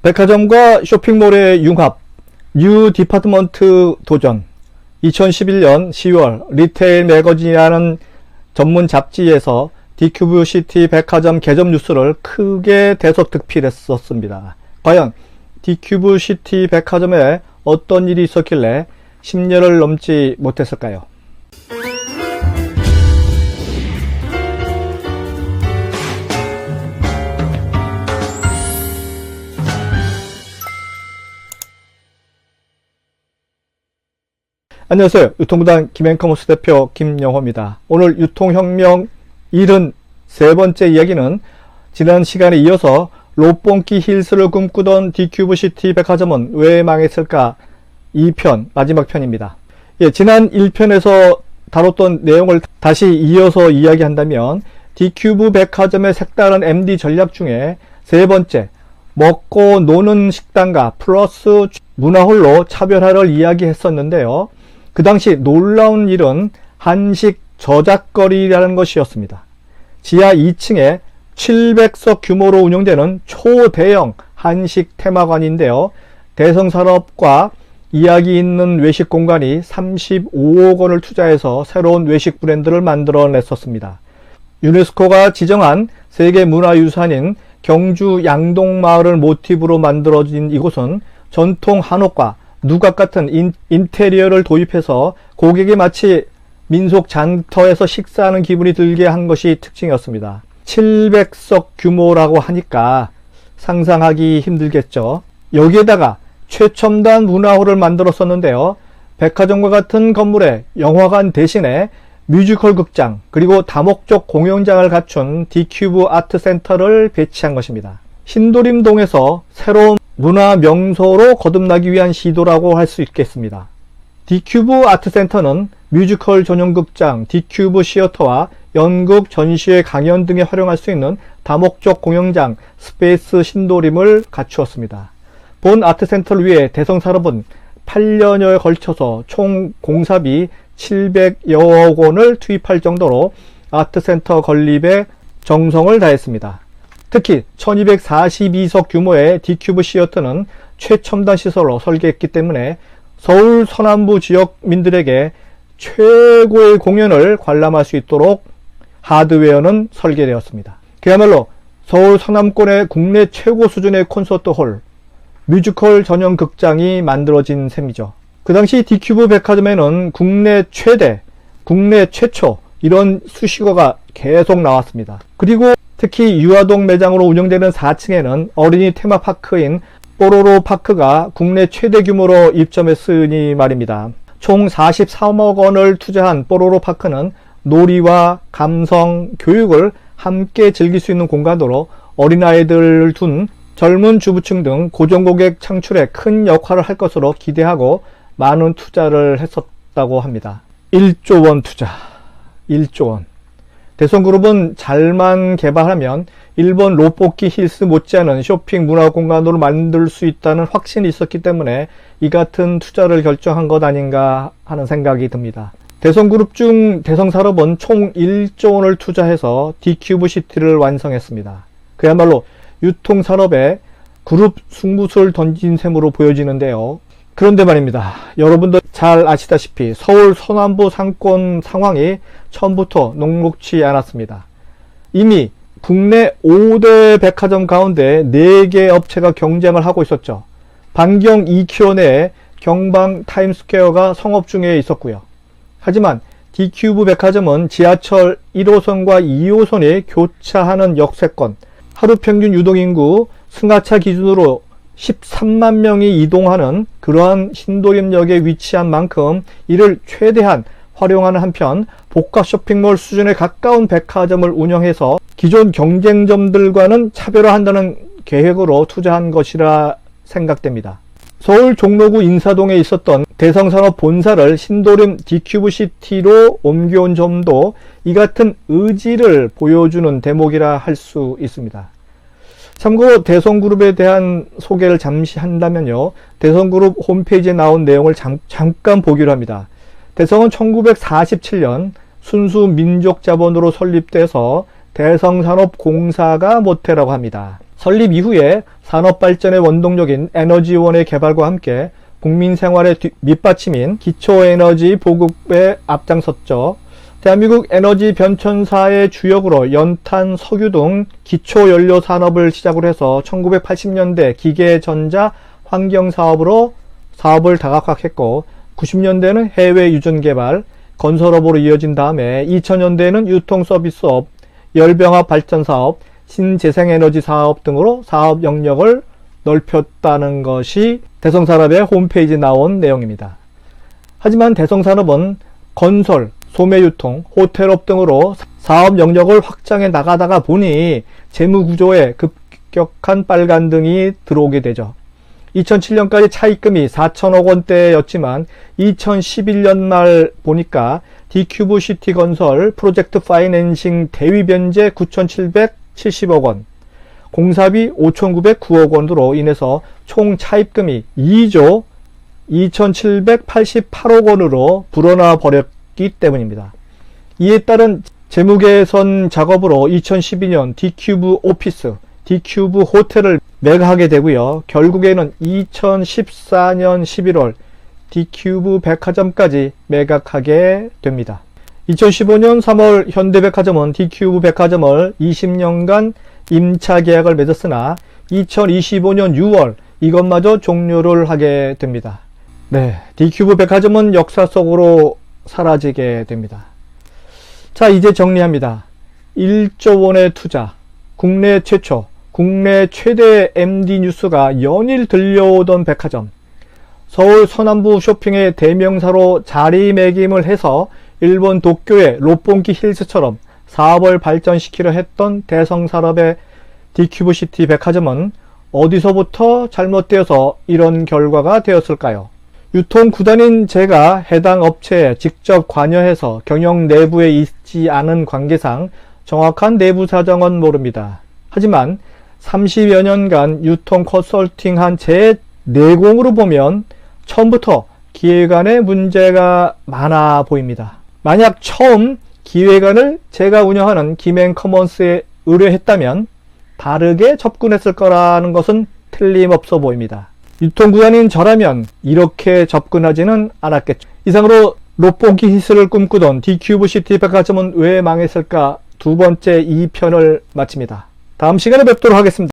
백화점과 쇼핑몰의 융합, 뉴 디파트먼트 도전. 2011년 10월 리테일 매거진이라는 전문 잡지에서 디큐브 시티 백화점 개점 뉴스를 크게 대서특필했었습니다. 과연 디큐브 시티 백화점에 어떤 일이 있었길래 10년을 넘지 못했을까요? 안녕하세요. 유통부당 김앤커머스 대표 김영호입니다. 오늘 유통혁명 73번째 이야기는 지난 시간에 이어서 롯봉기 힐스를 꿈꾸던 디큐브 시티 백화점은 왜 망했을까 2편 마지막 편입니다. 지난 1편에서 다뤘던 내용을 다시 이어서 이야기한다면 디큐브 백화점의 색다른 MD 전략 중에 세 번째, 먹고 노는 식당과 플러스 문화홀로 차별화를 이야기했었는데요. 그 당시 놀라운 일은 한식 저작거리라는 것이었습니다. 지하 2층에 700석 규모로 운영되는 초대형 한식 테마관인데요. 대성산업과 이야기 있는 외식 공간이 35억 원을 투자해서 새로운 외식 브랜드를 만들어냈었습니다. 유네스코가 지정한 세계문화유산인 경주 양동마을을 모티브로 만들어진 이곳은 전통 한옥과 누각 같은 인테리어를 도입해서 고객이 마치 민속 장터에서 식사하는 기분이 들게 한 것이 특징이었습니다. 700석 규모라고 하니까 상상하기 힘들겠죠. 여기에다가 최첨단 문화홀을 만들었었는데요. 백화점과 같은 건물에 영화관 대신에 뮤지컬 극장 그리고 다목적 공연장을 갖춘 디큐브 아트센터를 배치한 것입니다. 신도림동에서 새로운 문화 명소로 거듭나기 위한 시도라고 할 수 있겠습니다. 디큐브 아트센터는 뮤지컬 전용 극장, 디큐브 시어터와 연극, 전시회, 강연 등에 활용할 수 있는 다목적 공연장 스페이스 신도림을 갖추었습니다. 본 아트센터를 위해 대성산업은 8년여에 걸쳐서 총 공사비 700여억 원을 투입할 정도로 아트센터 건립에 정성을 다했습니다. 특히 1242석 규모의 디큐브 시어터는 최첨단 시설로 설계했기 때문에 서울 서남부 지역민들에게 최고의 공연을 관람할 수 있도록 하드웨어는 설계되었습니다. 그야말로 서울 서남권의 국내 최고 수준의 콘서트홀, 뮤지컬 전용 극장이 만들어진 셈이죠. 그 당시 디큐브 백화점에는 국내 최대, 국내 최초 이런 수식어가 계속 나왔습니다. 그리고 특히 유아동 매장으로 운영되는 4층에는 어린이 테마파크인 뽀로로 파크가 국내 최대 규모로 입점했으니 말입니다. 총 43억 원을 투자한 뽀로로 파크는 놀이와 감성, 교육을 함께 즐길 수 있는 공간으로 어린아이들을 둔 젊은 주부층 등 고정고객 창출에 큰 역할을 할 것으로 기대하고 많은 투자를 했었다고 합니다. 1조 원 투자, 1조 원. 대성그룹은 잘만 개발하면 일본 롯봉기 힐스 못지않은 쇼핑 문화 공간으로 만들 수 있다는 확신이 있었기 때문에 이 같은 투자를 결정한 것 아닌가 하는 생각이 듭니다. 대성그룹 중 대성산업은 총 1조 원을 투자해서 디큐브 시티를 완성했습니다. 그야말로 유통산업에 그룹 승부수를 던진 셈으로 보여지는데요. 그런데 말입니다. 여러분도 잘 아시다시피 서울 서남부 상권 상황이 처음부터 녹록치 않았습니다. 이미 국내 5대 백화점 가운데 4개 업체가 경쟁을 하고 있었죠. 반경 2km 내에 경방 타임스퀘어가 성업 중에 있었고요. 하지만 디큐브 백화점은 지하철 1호선과 2호선이 교차하는 역세권, 하루 평균 유동인구 승하차 기준으로 13만 명이 이동하는 그러한 신도림역에 위치한 만큼 이를 최대한 활용하는 한편 복합 쇼핑몰 수준에 가까운 백화점을 운영해서 기존 경쟁점들과는 차별화한다는 계획으로 투자한 것이라 생각됩니다. 서울 종로구 인사동에 있었던 대성산업 본사를 신도림 디큐브 시티로 옮겨온 점도 이 같은 의지를 보여주는 대목이라 할 수 있습니다. 참고로 대성그룹에 대한 소개를 잠시 한다면요. 대성그룹 홈페이지에 나온 내용을 잠깐 보기로 합니다. 대성은 1947년 순수 민족자본으로 설립돼서 대성산업공사가 모태라고 합니다. 설립 이후에 산업발전의 원동력인 에너지원의 개발과 함께 국민 생활의 밑받침인 기초에너지 보급에 앞장섰죠. 대한민국 에너지 변천사의 주역으로 연탄, 석유 등 기초연료 산업을 시작으로 해서 1980년대 기계전자 환경사업으로 사업을 다각화했고 90년대는 해외 유전 개발, 건설업으로 이어진 다음에 2000년대에는 유통서비스업, 열병합 발전사업, 신재생에너지 사업 등으로 사업 영역을 넓혔다는 것이 대성산업의 홈페이지에 나온 내용입니다. 하지만 대성산업은 건설, 소매유통, 호텔업 등으로 사업 영역을 확장해 나가다가 보니 재무구조에 급격한 빨간등이 들어오게 되죠. 2007년까지 차입금이 4천억 원대였지만 2011년 말 보니까 디큐브 시티 건설 프로젝트 파이낸싱 대위 변제 9,770억 원, 공사비 5,909억 원으로 인해서 총 차입금이 2조 2,788억 원으로 불어나 버렸기 때문입니다. 이에 따른 재무개선 작업으로 2012년 디큐브 오피스, 디큐브 호텔을 매각하게 되고요. 결국에는 2014년 11월 디큐브 백화점까지 매각하게 됩니다. 2015년 3월 현대백화점은 디큐브 백화점을 20년간 임차 계약을 맺었으나 2025년 6월 이것마저 종료를 하게 됩니다. 네, 디큐브 백화점은 역사 속으로 사라지게 됩니다. 자, 이제 정리합니다. 1조 원의 투자, 국내 최초, 국내 최대 MD 뉴스가 연일 들려오던 백화점, 서울 서남부 쇼핑의 대명사로 자리매김을 해서 일본 도쿄의 롯본기 힐스처럼 사업을 발전시키려 했던 대성산업의 디큐브시티 백화점은 어디서부터 잘못되어서 이런 결과가 되었을까요? 유통구단인 제가 해당 업체에 직접 관여해서 경영 내부에 있지 않은 관계상 정확한 내부 사정은 모릅니다. 하지만 30여 년간 유통 컨설팅한 제 내공으로 보면 처음부터 기획안에 문제가 많아 보입니다. 만약 처음 기획안을 제가 운영하는 김앤커먼스에 의뢰했다면 다르게 접근했을 거라는 것은 틀림없어 보입니다. 유통구단인 저라면 이렇게 접근하지는 않았겠죠. 이상으로 롯본기 힐스를 꿈꾸던 디큐브 시티 백화점은 왜 망했을까 두 번째 2편을 마칩니다. 다음 시간에 뵙도록 하겠습니다.